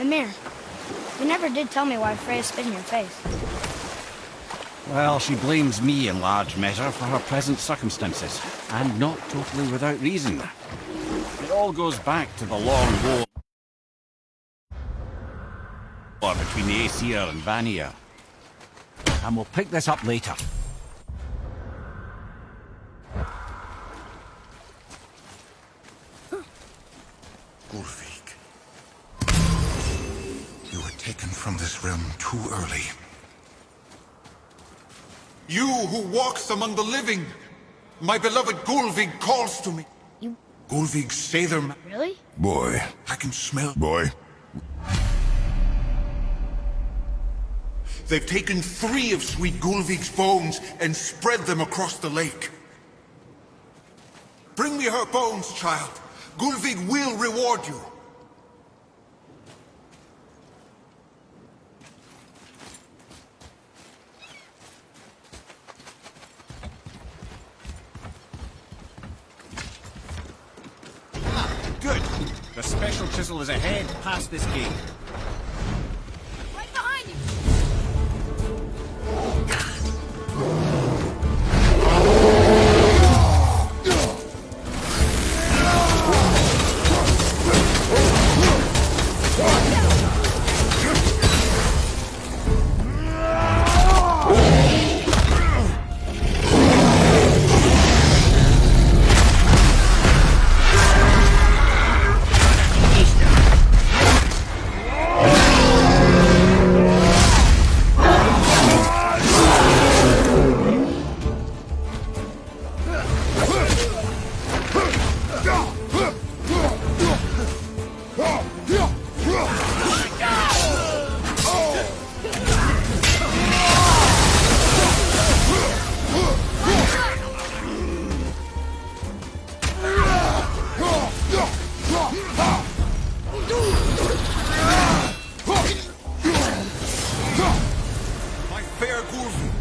Mimir, you never did tell me why Freya spit in your face. Well, she blames me in large measure for her present circumstances, and not totally without reason. It all goes back to the long war between the Aesir and Vanir. And we'll pick this up later. Gullveig. You were taken from this realm too early. You who walks among the living! My beloved Gullveig calls to me. You... Gullveig Sather... Really? Boy. I can smell... Boy. They've taken 3 of sweet Gullveig's bones and spread them across the lake. Bring me her bones, child. Gullveig will reward you. Good. The special chisel is ahead past this gate. Right behind you!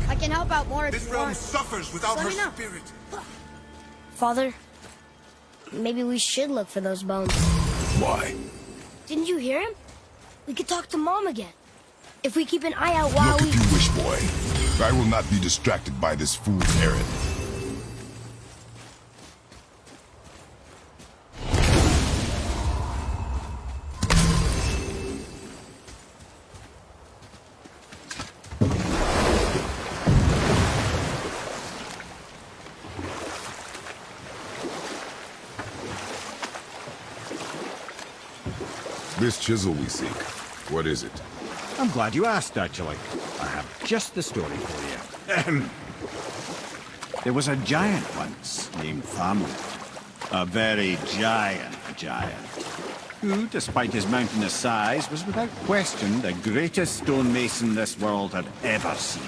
I can help out more if This you realm want. suffers without Just her let me know. spirit. Father, maybe we should look for those bones. Why? Didn't you hear him? We could talk to Mom again. If we keep an eye out while Look if you wish, boy. I will not be distracted by this fool's errand. This chisel we seek, what is it? I'm glad you asked, actually. I have just the story for you. There was a giant once named Thamur. A very giant, who, despite his mountainous size, was without question the greatest stonemason this world had ever seen.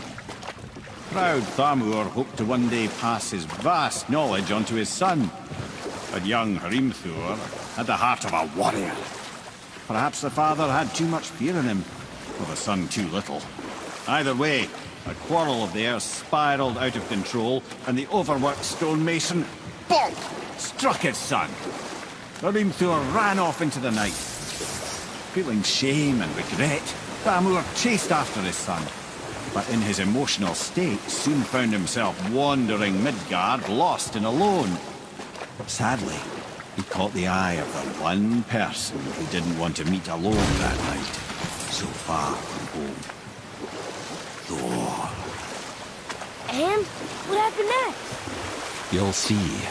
Proud Thamur hoped to one day pass his vast knowledge on to his son. But young Hrimthur had the heart of a warrior. Perhaps the father had too much fear in him, or the son too little. Either way, a quarrel of theirs spiraled out of control, and the overworked stonemason, bonk, struck his son. Hrimthur ran off into the night. Feeling shame and regret, Thamur chased after his son, but in his emotional state soon found himself wandering Midgard, lost and alone. Sadly, he caught the eye of the one person he didn't want to meet alone that night, so far from home. Thor. And what happened next? You'll see.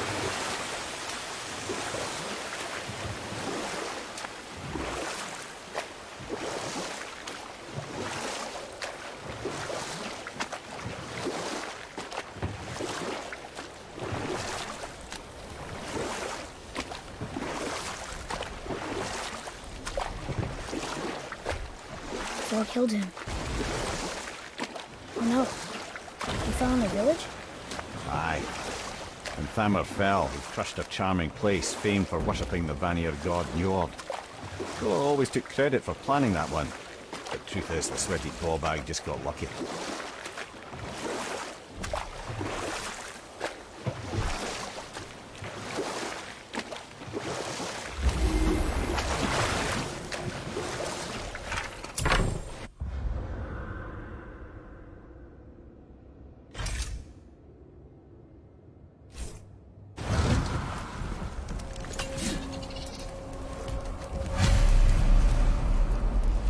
Thor killed him. Oh no. He fell in the village? Aye. When Thamur fell, he crushed a charming place famed for worshipping the Vanir god Njord. Thor always took credit for planning that one. But truth is, the sweaty ballbag just got lucky.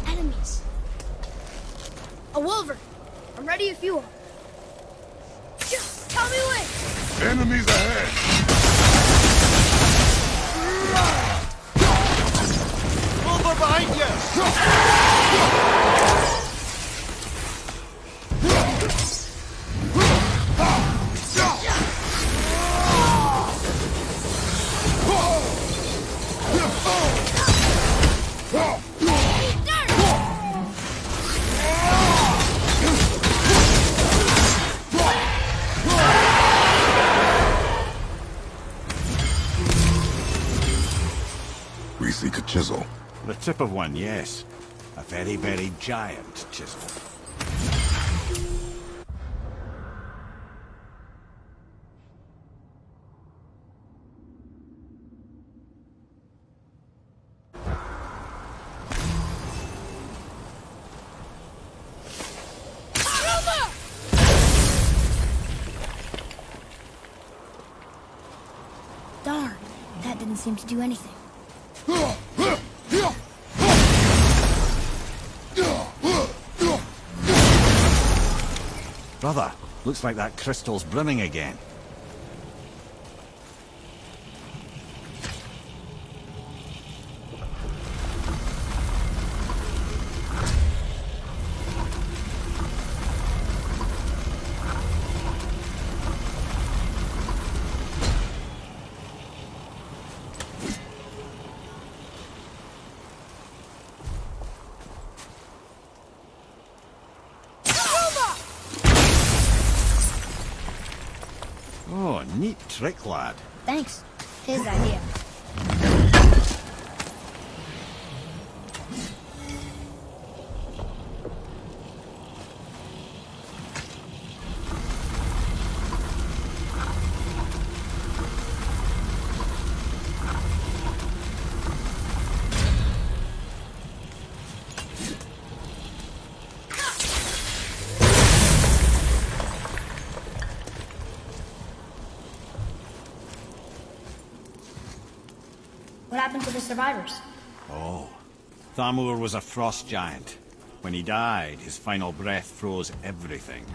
Enemies. A wolver. I'm ready if you are. Tell me when. Enemies ahead! Over behind you! We seek a chisel. The tip of one, yes. A very, very giant chisel. Darn, that didn't seem to do anything. Brother, looks like that crystal's brimming again. Oh, neat trick, lad. Thanks. His idea. What happened to the survivors? Oh, Thamur was a frost giant. When he died, his final breath froze everything.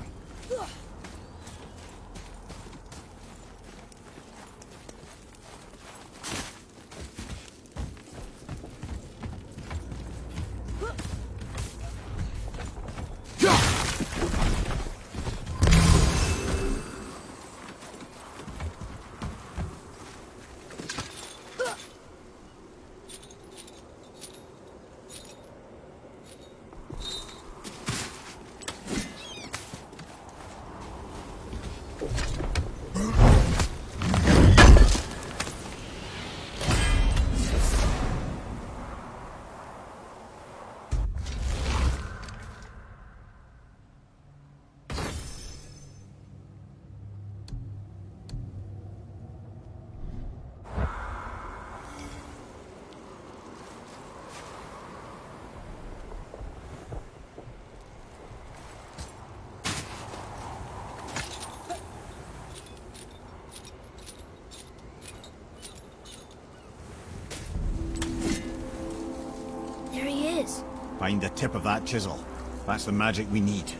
Find the tip of that chisel. That's the magic we need.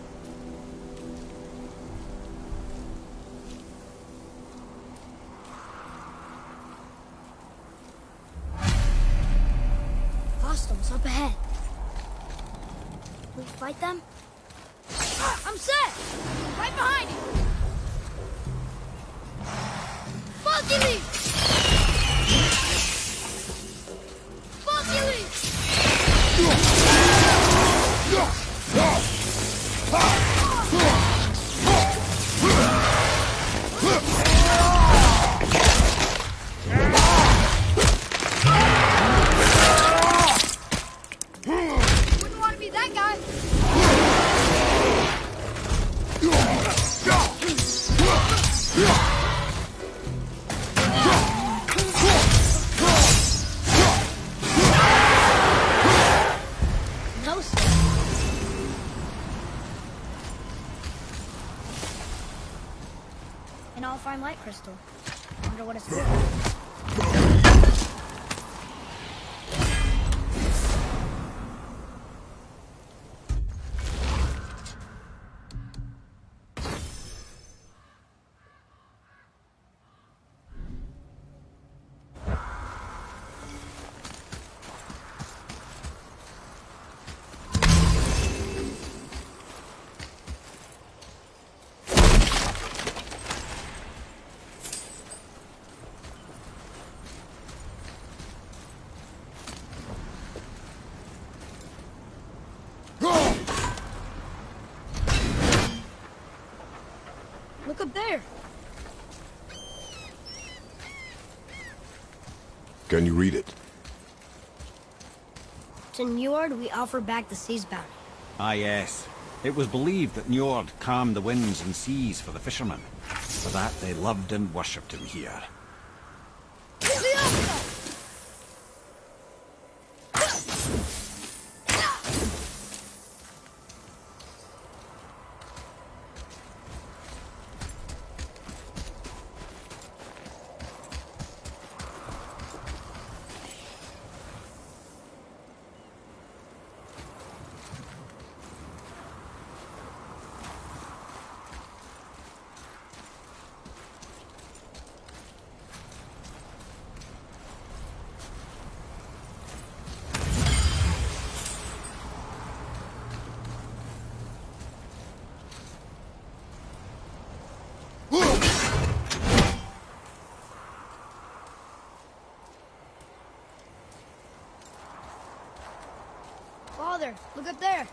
Hostiles up ahead. Can we fight them? I'm set! Right behind you! Funky Leaf! Funky Leaf! Wouldn't want to be that guy. No, sir. An all-fine light crystal. Wonder what it's for. Look up there. Can you read it? To Njord, we offer back the sea's bounty. Ah, yes. It was believed that Njord calmed the winds and seas for the fishermen. For that, they loved and worshipped him here. Father, look up there.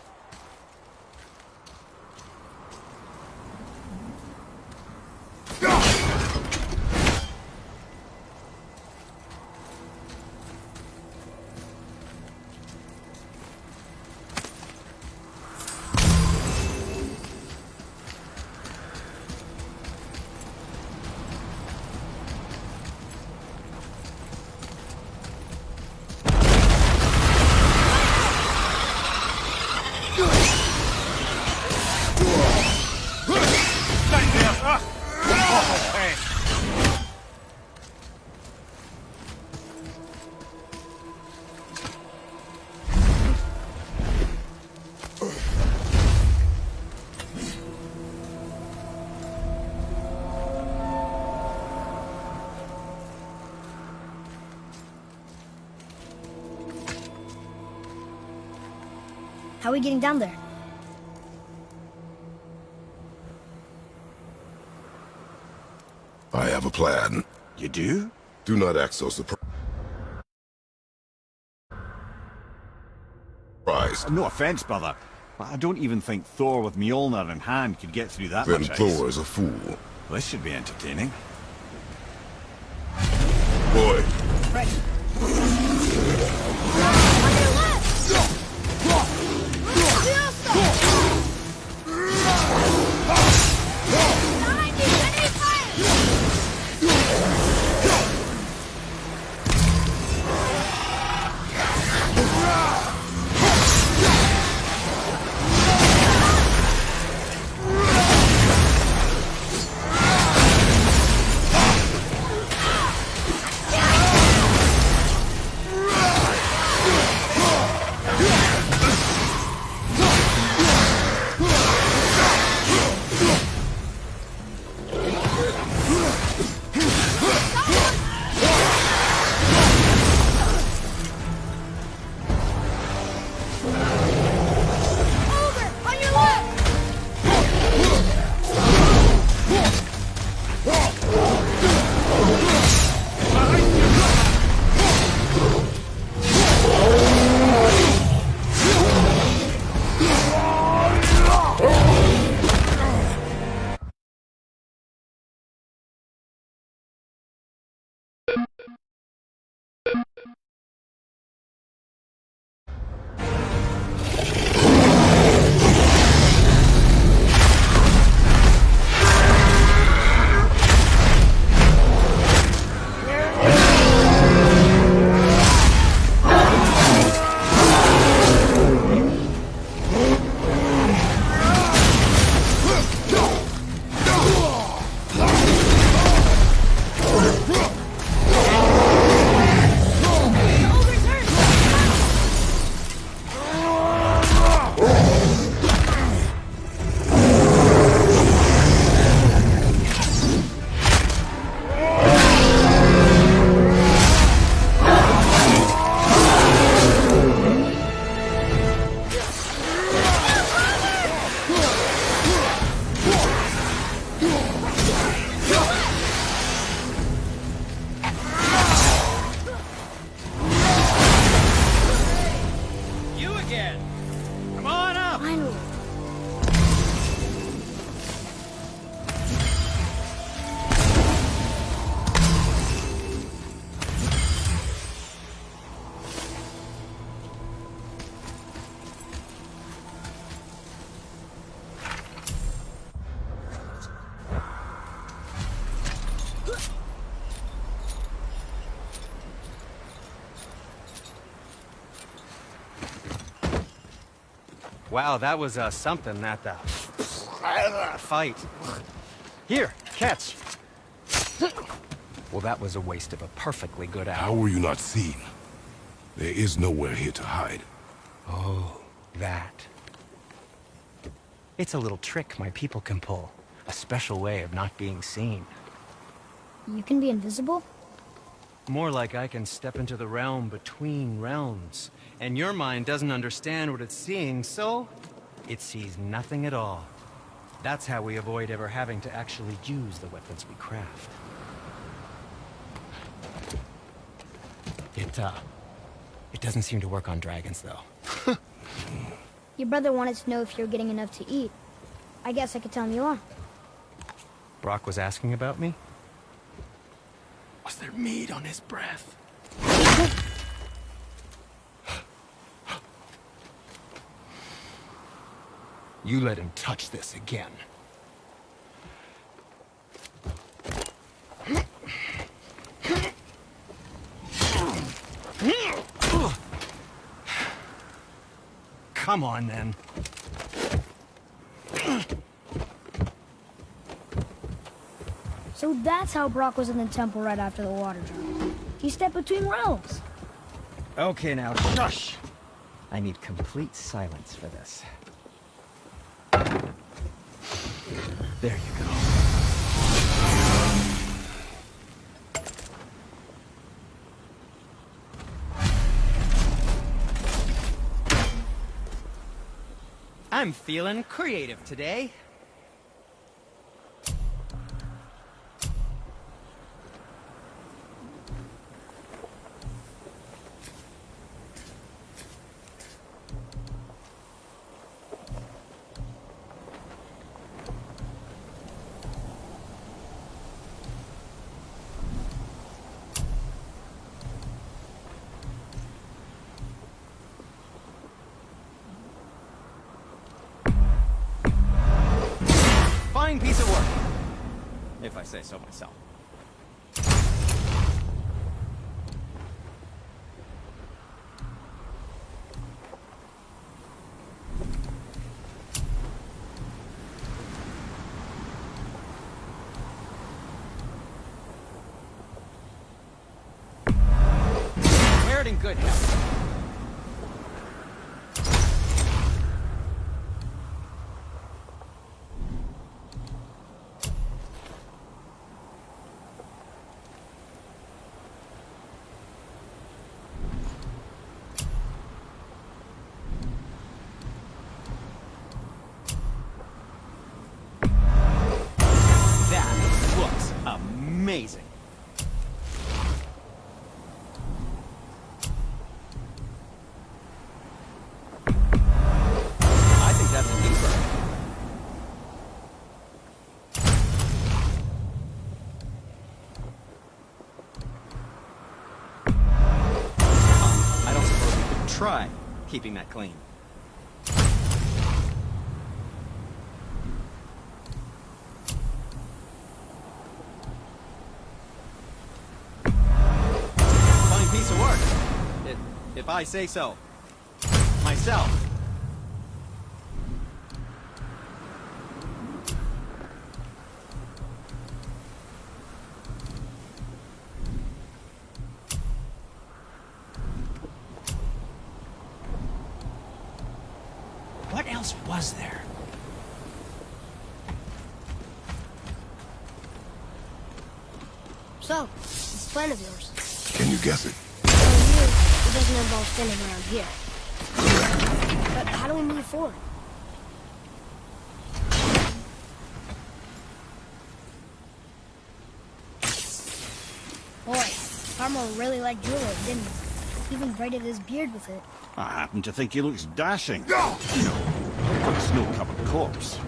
How are we getting down there? I have a plan. You do? Do not act so surprised. No offense, brother, but I don't even think Thor with Mjolnir in hand could get through that Then much ice. Thor is a fool. This should be entertaining. Boy, Ready. Wow, that was something, that fight. Here, catch. Well, that was a waste of a perfectly good hour. How were you not seen? There is nowhere here to hide. Oh, that. It's a little trick my people can pull. A special way of not being seen. You can be invisible? More like I can step into the realm between realms. And your mind doesn't understand what it's seeing, so it sees nothing at all. That's how we avoid ever having to actually use the weapons we craft. It doesn't seem to work on dragons, though. Your brother wanted to know if you're getting enough to eat. I guess I could tell him you are. Brock was asking about me? Was there meat on his breath? You let him touch this again. Come on, then. So that's how Brock was in the temple right after the water drop. He stepped between realms. Okay, now, shush! I need complete silence for this. There you go. I'm feeling creative today. Fine piece of work, if I say so myself. Wear it in good health. Amazing. I think that's a keeper. I don't suppose you could try keeping that clean. Piece of work, if I say so myself. What else was there? So, this plan of yours. Can you guess it? It doesn't involve standing around here. But how do we move forward? Boy, Farmer really liked jewelry, didn't he? He even braided his beard with it. I happen to think he looks dashing. You know, for a snow-covered corpse.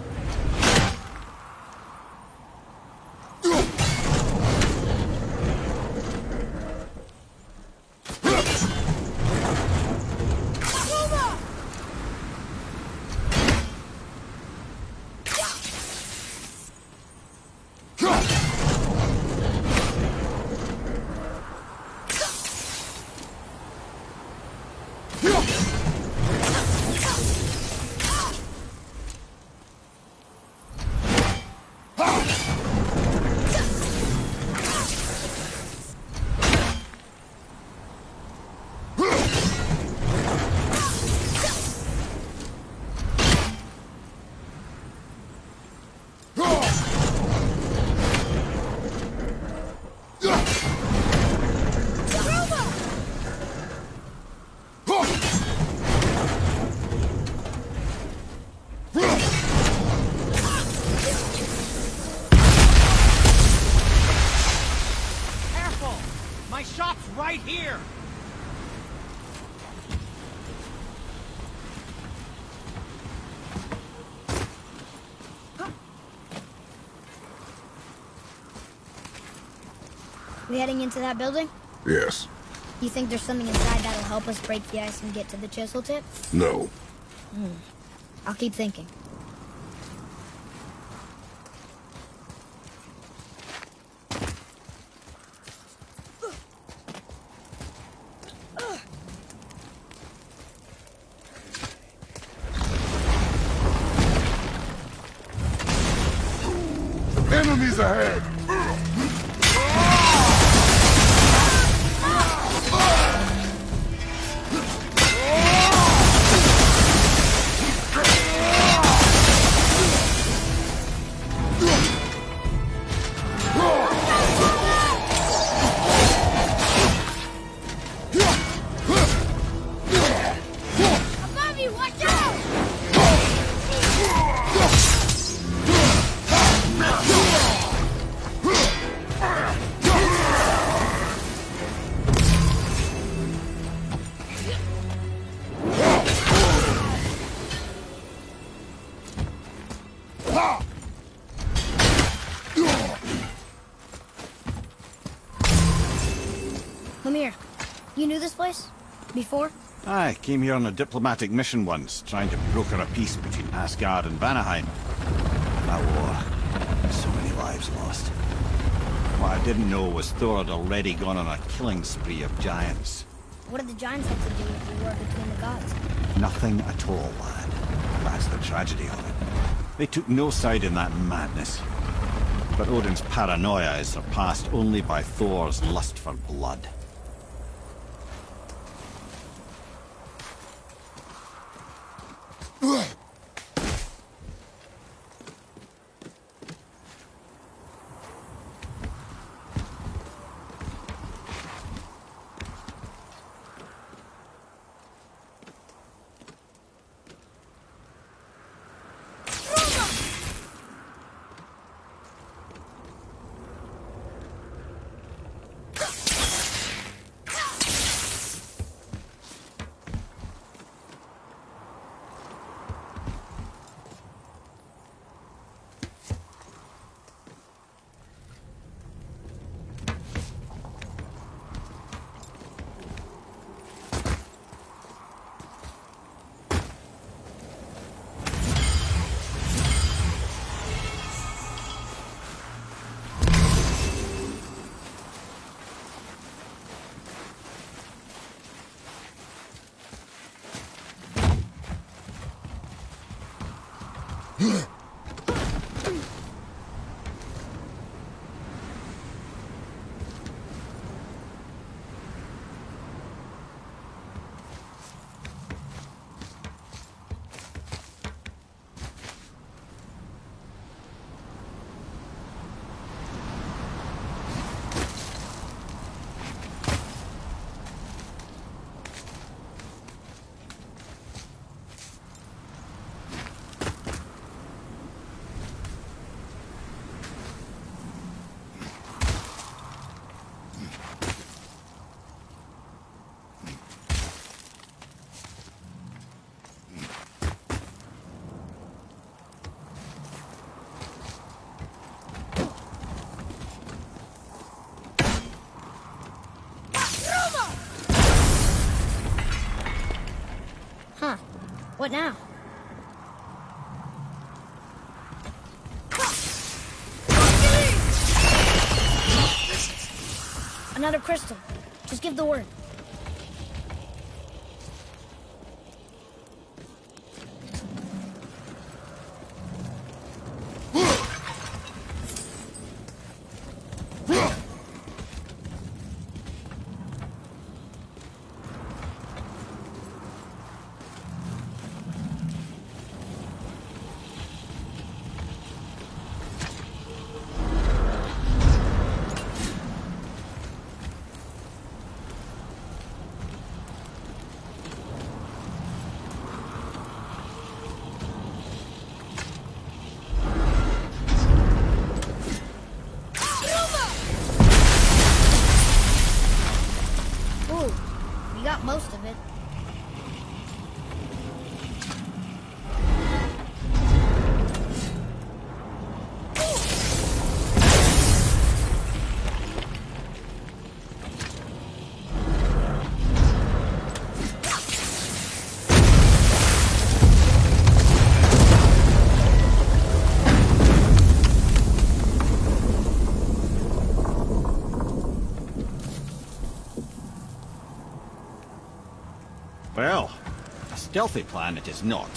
We heading into that building? Yes. You think there's something inside that'll help us break the ice and get to the chisel tip? No. I'll keep thinking. Enemies ahead! Above you, watch out! Mimir, you knew this place? Before? I came here on a diplomatic mission once, trying to broker a peace between Asgard and Vanaheim. That war. So many lives lost. What I didn't know was Thor had already gone on a killing spree of giants. What did the giants have to do with the war between the gods? Nothing at all, lad. That's the tragedy of it. They took no side in that madness. But Odin's paranoia is surpassed only by Thor's lust for blood. Huh. What now? Another crystal. Just give the word. healthy plan, it is not.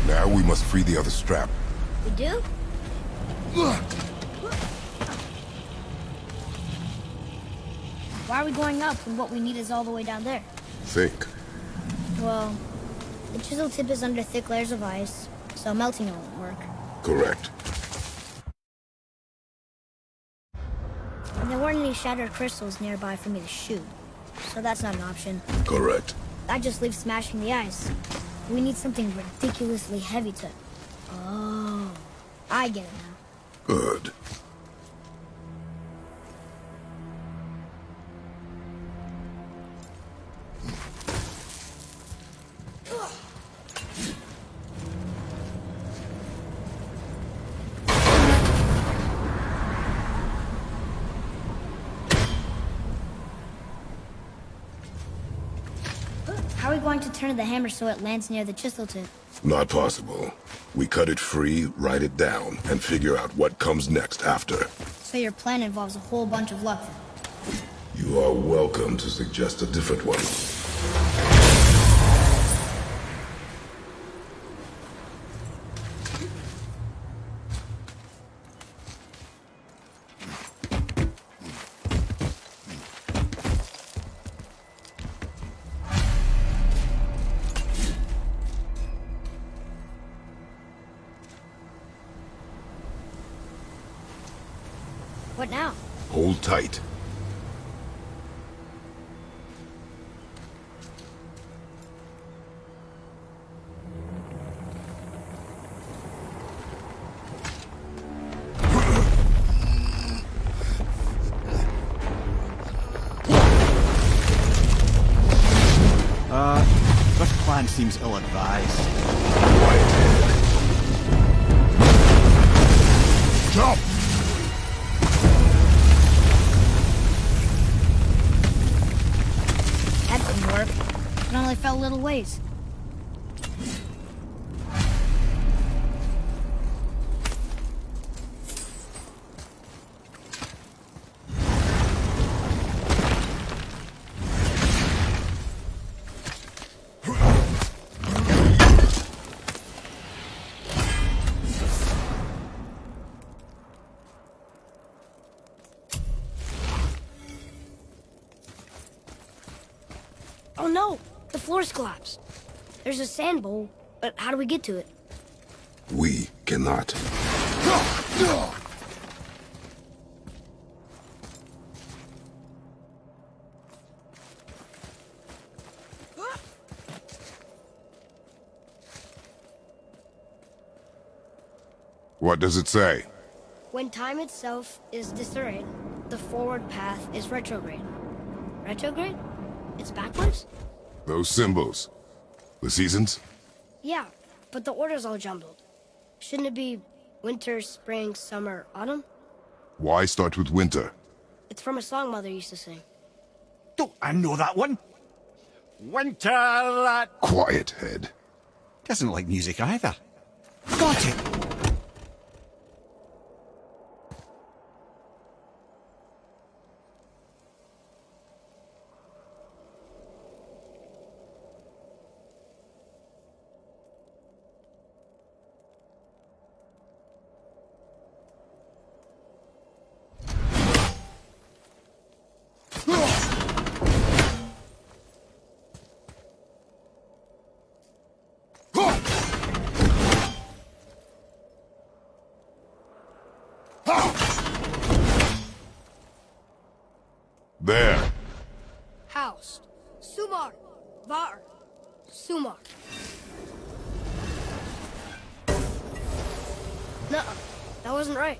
Now we must free the other strap. We do? Why are we going up when what we need is all the way down there? Think. Well, the chisel tip is under thick layers of ice, so melting it won't work. Correct. And there weren't any shattered crystals nearby for me to shoot, so that's not an option. Correct. That just leaves smashing the ice. We need something ridiculously heavy to... Oh, I get it now. Good. How are we going to turn the hammer so it lands near the chisel tip? Not possible. We cut it free, write it down, and figure out what comes next after. So your plan involves a whole bunch of luck. You are welcome to suggest a different one. What now? Hold tight. This plan seems ill-advised. Jump! That didn't work. It only fell a little ways. Oh no! The floor's collapsed. There's a sand bowl, but how do we get to it? We cannot. What does it say? When time itself is disarrayed, the forward path is retrograde. Retrograde? It's backwards? Those symbols. The seasons? Yeah, but the order's all jumbled. Shouldn't it be winter, spring, summer, autumn? Why start with winter? It's from a song Mother used to sing. Oh, I know that one. Winter that... Quiet, head. Doesn't like music either. Got it! There. Housed. Sumar. Var. Sumar. Nuh-uh. That wasn't right.